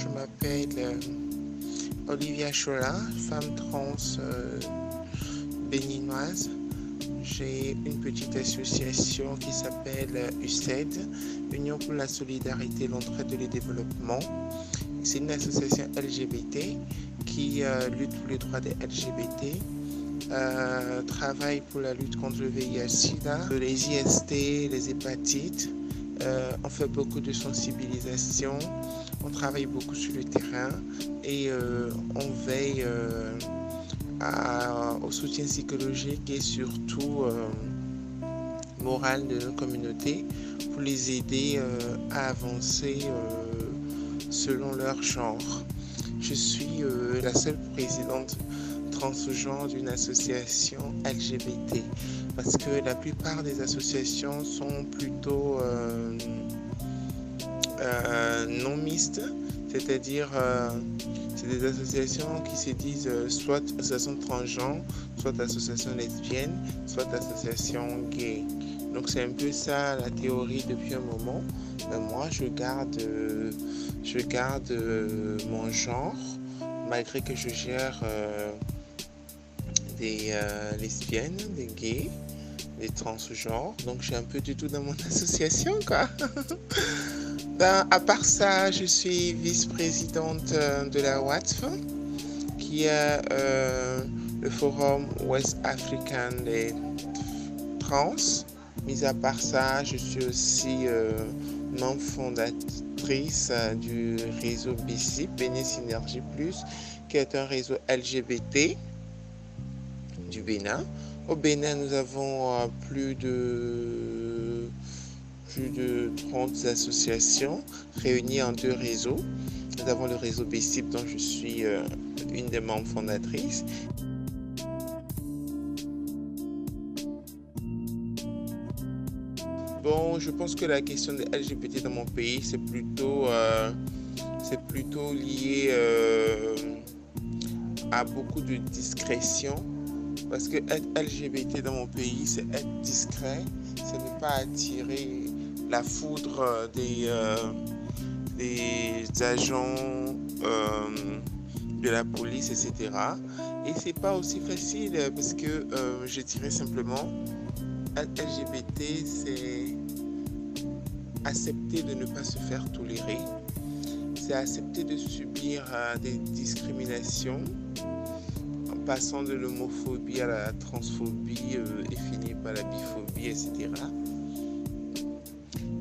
je m'appelle Olivia Chola, femme trans béninoise. J'ai une petite association qui s'appelle UCED, Union pour la solidarité, l'entraide et le développement. C'est une association LGBT qui lutte pour les droits des LGBT, travaille pour la lutte contre le VIH-Sida, les IST, les hépatites. On fait beaucoup de sensibilisation, on travaille beaucoup sur le terrain et on veille au soutien psychologique et surtout moral de nos communautés pour les aider à avancer selon leur genre. Je suis la seule présidente transgenre d'une association LGBT parce que la plupart des associations sont plutôt non mixtes, c'est-à-dire c'est des associations qui se disent soit association transgenre, soit association lesbienne, soit association gay. Donc c'est un peu ça la théorie depuis un moment. Mais moi je garde mon genre malgré que je gère des lesbiennes, des gays, des transgenres. Donc j'ai un peu du tout dans mon association quoi. À part ça, je suis vice-présidente de la WATF, qui est le Forum West Africain des Trans. Mis à part ça, je suis aussi membre fondatrice du réseau BICIP, Bénin Synergie Plus, qui est un réseau LGBT du Bénin. Au Bénin, nous avons plus de 30 associations réunies en 2 réseaux. Nous avons le réseau BICIP dont je suis une des membres fondatrices. Bon, je pense que la question des LGBT dans mon pays, c'est plutôt lié à beaucoup de discrétion. Parce que être LGBT dans mon pays, c'est être discret, c'est ne pas attirer la foudre des agents de la police, etc. Et c'est pas aussi facile parce que je dirais simplement, être LGBT, c'est accepter de ne pas se faire tolérer, c'est accepter de subir des discriminations, en passant de l'homophobie à la transphobie et finir par la biphobie, etc.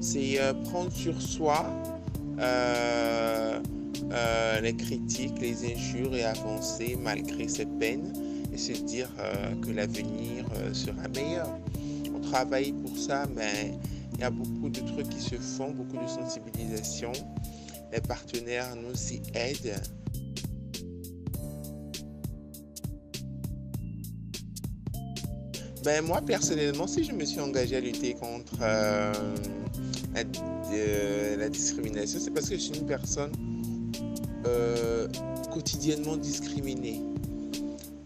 C'est prendre sur soi les critiques, les injures et avancer malgré ses peines et se dire que l'avenir sera meilleur. On travaille pour ça, mais il y a beaucoup de trucs qui se font, beaucoup de sensibilisation. Les partenaires nous y aident. Ben, moi, personnellement, si je me suis engagé à lutter contre la discrimination, c'est parce que je suis une personne quotidiennement discriminée.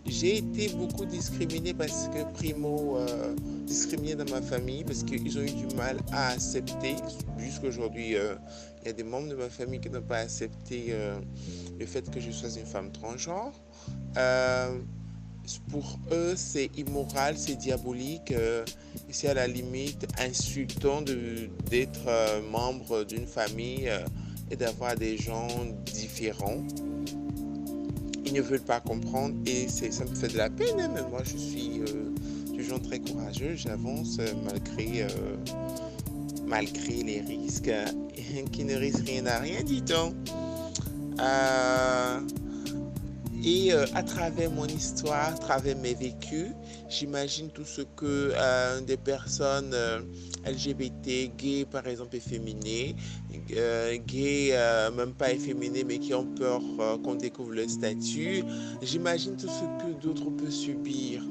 J'ai été beaucoup discriminée parce que, primo, discriminée dans ma famille parce qu'ils ont eu du mal à accepter. Jusqu'aujourd'hui, il y a des membres de ma famille qui n'ont pas accepté le fait que je sois une femme transgenre. Pour eux, c'est immoral, c'est diabolique. C'est à la limite insultant d'être membre d'une famille et d'avoir des gens différents. Ils ne veulent pas comprendre et ça me fait de la peine. Mais moi, je suis toujours très courageux. J'avance malgré les risques qui ne risquent rien à rien, dit-on. Et à travers mon histoire, à travers mes vécus, j'imagine tout ce que des personnes LGBT, gays par exemple, efféminées, gays même pas efféminés mais qui ont peur qu'on découvre leur statut, j'imagine tout ce que d'autres peuvent subir.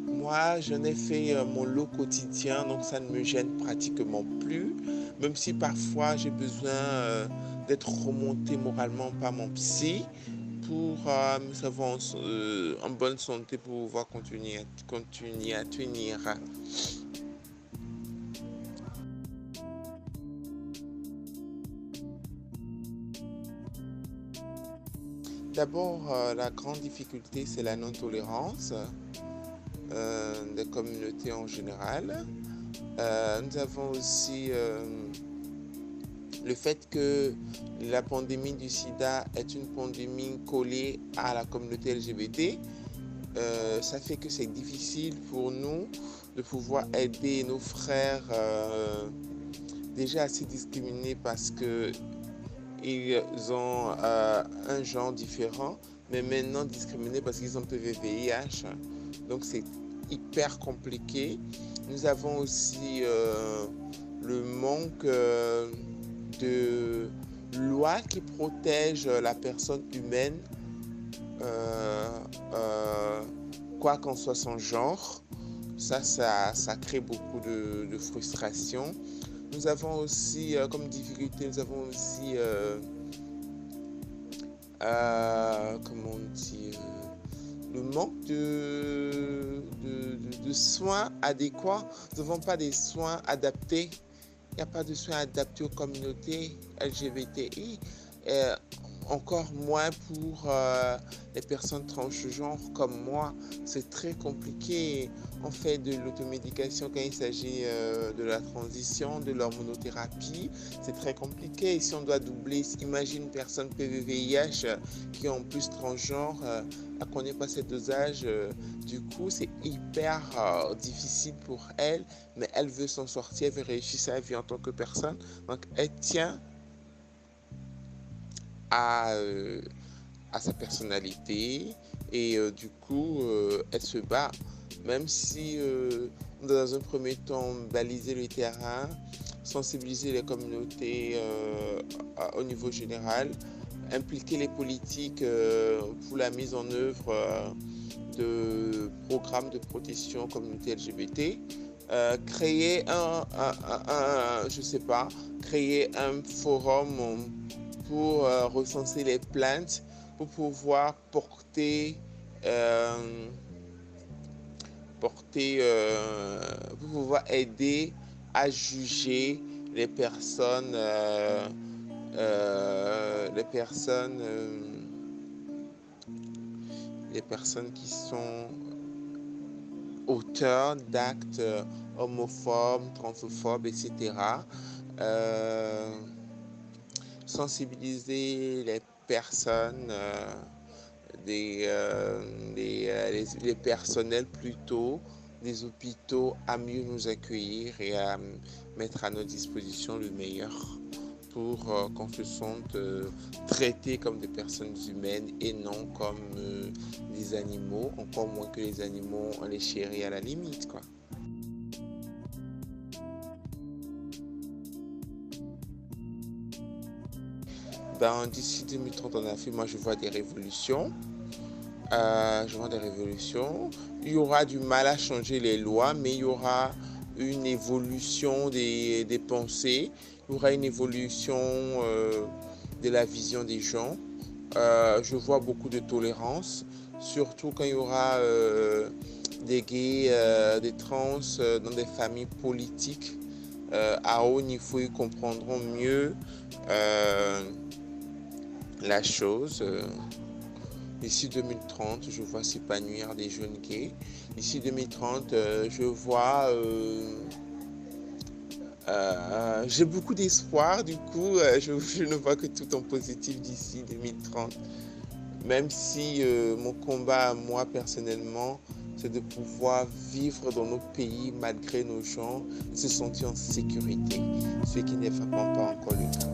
Moi, j'en ai fait mon lot quotidien, donc ça ne me gêne pratiquement plus, même si parfois j'ai besoin d'être remonté moralement par mon psy, pour me savoir en bonne santé pour pouvoir continuer à tenir. D'abord, la grande difficulté, c'est la non-tolérance des communautés en général. Nous avons aussi le fait que la pandémie du sida est une pandémie collée à la communauté LGBT. Ça fait que c'est difficile pour nous de pouvoir aider nos frères déjà assez discriminés parce que ils ont un genre différent, mais maintenant discriminés parce qu'ils ont PVVIH. Donc c'est hyper compliqué. Nous avons aussi le manque de lois qui protègent la personne humaine, quoi qu'en soit son genre. Ça crée beaucoup de frustration. Nous avons aussi, comme difficulté, nous avons aussi, comment on dit, le manque de soins adéquats. Nous n'avons pas des soins adaptés. Il n'y a pas de soins adaptés aux communautés LGBTI. Encore moins pour les personnes transgenres comme moi. C'est très compliqué. On fait de l'automédication quand il s'agit de la transition, de l'hormonothérapie. C'est très compliqué. Si on doit doubler, imagine une personne PVVIH qui est en plus transgenre, elle ne connaît pas ses dosages. Du coup, c'est hyper difficile pour elle, mais elle veut s'en sortir, elle veut réussir sa vie en tant que personne. Donc, elle tient à sa personnalité et du coup elle se bat, même si dans un premier temps baliser le terrain, sensibiliser les communautés au niveau général, impliquer les politiques pour la mise en œuvre de programmes de protection communauté LGBT, créer créer un forum pour recenser les plaintes, pour pouvoir pour pouvoir aider à juger les personnes qui sont auteurs d'actes homophobes, transphobes, etc. Sensibiliser les personnes, les personnels plutôt des hôpitaux à mieux nous accueillir et à mettre à notre disposition le meilleur pour qu'on se sente traités comme des personnes humaines et non comme des animaux, encore moins que les animaux, on les chérit à la limite, quoi. D'ici 2030 en Afrique, moi je vois des révolutions. Il y aura du mal à changer les lois, mais il y aura une évolution des pensées. Il y aura une évolution de la vision des gens. Je vois beaucoup de tolérance, surtout quand il y aura des gays, des trans dans des familles politiques. À haut niveau, ils comprendront mieux la chose. D'ici 2030, je vois s'épanouir des jeunes gays. D'ici 2030, je vois... j'ai beaucoup d'espoir, du coup, je ne vois que tout en positif d'ici 2030. Même si mon combat, moi, personnellement, c'est de pouvoir vivre dans nos pays malgré nos gens, se sentir en sécurité, ce qui n'est vraiment pas encore le cas.